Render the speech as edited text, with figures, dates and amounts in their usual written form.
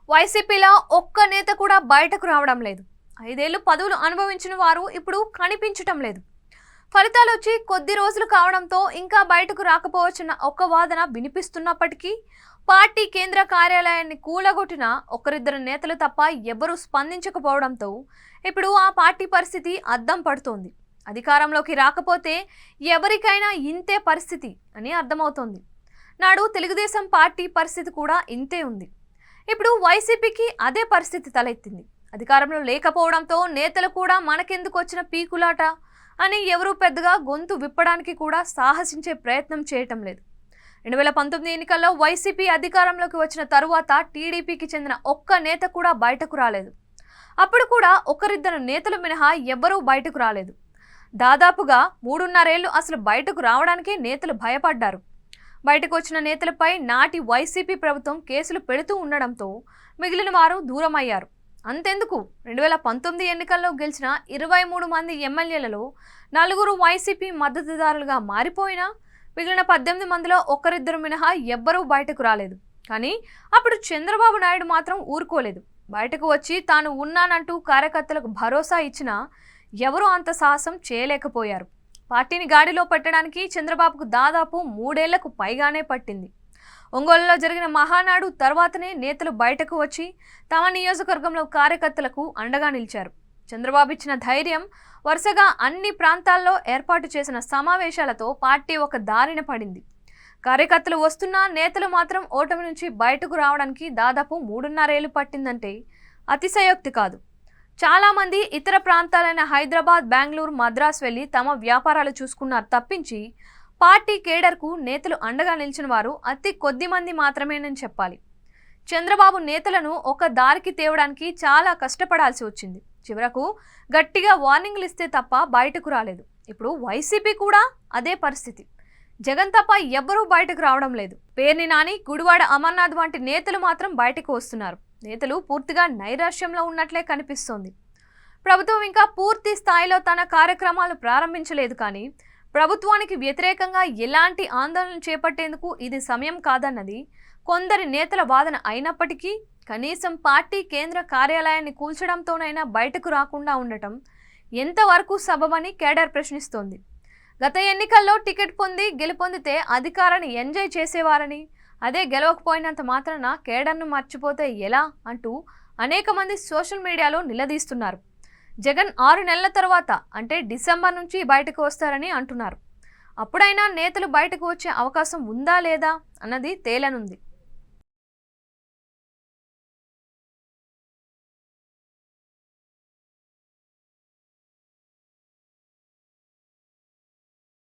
వైసీపీలో ఒక్క నేత కూడా బయటకు రావడం లేదు. 5 ఏళ్లు పదవులు అనుభవించిన వారు ఇప్పుడు కనిపించటం లేదు. ఫలితాలు వచ్చి కొద్ది రోజులు కావడంతో ఇంకా బయటకు రాకపోవచ్చున్న ఒక్క వాదన వినిపిస్తున్నప్పటికీ పార్టీ కేంద్ర కార్యాలయాన్ని కూలగొట్టిన ఒకరిద్దరు నేతలు తప్ప ఎవ్వరూ స్పందించకపోవడంతో ఇప్పుడు ఆ పార్టీ పరిస్థితి అద్దం పడుతోంది. అధికారంలోకి రాకపోతే ఎవరికైనా ఇంతే పరిస్థితి అని అర్థమవుతోంది. నాడు తెలుగుదేశం పార్టీ పరిస్థితి కూడా ఇంతే ఉంది. ఇప్పుడు వైసీపీకి అదే పరిస్థితి తలెత్తింది. అధికారంలో లేకపోవడంతో నేతలు కూడా మనకెందుకు వచ్చిన పీకులాట అని ఎవరూ పెద్దగా గొంతు విప్పడానికి కూడా సాహసించే ప్రయత్నం చేయటం లేదు. 2019 ఎన్నికల్లో వైసీపీ అధికారంలోకి వచ్చిన తరువాత టీడీపీకి చెందిన ఒక్క నేత కూడా బయటకు రాలేదు. అప్పుడు కూడా ఒకరిద్దరు నేతలు మినహా ఎవ్వరూ బయటకు రాలేదు. దాదాపుగా 3.5 ఏళ్లు అసలు బయటకు రావడానికే నేతలు భయపడ్డారు. బయటకు వచ్చిన నేతలపై నాటి వైసీపీ ప్రభుత్వం కేసులు పెడుతూ ఉండడంతో మిగిలిన వారు దూరమయ్యారు. అంతెందుకు 2019 ఎన్నికల్లో గెలిచిన 23 మంది ఎమ్మెల్యేలలో 4 వైసీపీ మద్దతుదారులుగా మారిపోయినా మిగిలిన 18 మందిలో ఒకరిద్దరు మినహా ఎవ్వరూ బయటకు రాలేదు. కానీ అప్పుడు చంద్రబాబు నాయుడు మాత్రం ఊరుకోలేదు. బయటకు వచ్చి తాను ఉన్నానంటూ కార్యకర్తలకు భరోసా ఇచ్చినా ఎవరూ అంత సాహసం చేయలేకపోయారు. పార్టీని గాడిలో పెట్టడానికి చంద్రబాబుకు దాదాపు 3 ఏళ్లకు పైగానే పట్టింది. ఒంగోలులో జరిగిన మహానాడు తర్వాతనే నేతలు బయటకు వచ్చి తమ నియోజకవర్గంలో కార్యకర్తలకు అండగా నిలిచారు. చంద్రబాబు ఇచ్చిన ధైర్యం వరుసగా అన్ని ప్రాంతాల్లో ఏర్పాటు చేసిన సమావేశాలతో పార్టీ ఒక దారిన పడింది. కార్యకర్తలు వస్తున్నా నేతలు మాత్రం ఓటమి నుంచి బయటకు రావడానికి దాదాపు 3.5 ఏళ్లు పట్టిందంటే అతిశయోక్తి కాదు. చాలామంది ఇతర ప్రాంతాలైన హైదరాబాద్, బెంగళూరు, మద్రాసు వెళ్లి తమ వ్యాపారాలు చూసుకున్నారు తప్పించి పార్టీ కేడర్కు నేతలు అండగా నిలిచిన వారు అతి కొద్ది మంది మాత్రమేనని చెప్పాలి. చంద్రబాబు నేతలను ఒక దారికి తేవడానికి చాలా కష్టపడాల్సి వచ్చింది. చివరకు గట్టిగా వార్నింగ్లు ఇస్తే తప్ప బయటకు రాలేదు. ఇప్పుడు వైసీపీ కూడా అదే పరిస్థితి. జగన్ తప్ప ఎవ్వరూ బయటకు రావడం లేదు. పేర్ని నాని, గుడివాడ అమర్నాథ్ వంటి నేతలు మాత్రం బయటకు వస్తున్నారు. నేతలు పూర్తిగా నైరాశ్యంలో ఉన్నట్లే కనిపిస్తోంది. ప్రభుత్వం ఇంకా పూర్తి స్థాయిలో తన కార్యక్రమాలు ప్రారంభించలేదు. కానీ ప్రభుత్వానికి వ్యతిరేకంగా ఎలాంటి ఆందోళన చేపట్టేందుకు ఇది సమయం కాదన్నది కొందరి నేతల వాదన అయినప్పటికీ కనీసం పార్టీ కేంద్ర కార్యాలయాన్ని కూల్చడంతోనైనా బయటకు రాకుండా ఉండటం ఎంతవరకు సబబని కేడర్ ప్రశ్నిస్తోంది. గత ఎన్నికల్లో టికెట్ పొంది గెలుపొందితే అధికారాన్ని ఎంజాయ్ చేసేవారని, అదే గెలవకపోయినంత మాత్రాన కేడర్ను మర్చిపోతే ఎలా అంటూ అనేక మంది సోషల్ మీడియాలో నిలదీస్తున్నారు. జగన్ 6 నెలల తర్వాత అంటే డిసెంబర్ నుంచి బయటకు వస్తారని అంటున్నారు. అప్పుడైనా నేతలు బయటకు వచ్చే అవకాశం ఉందా లేదా అన్నది తేలనుంది.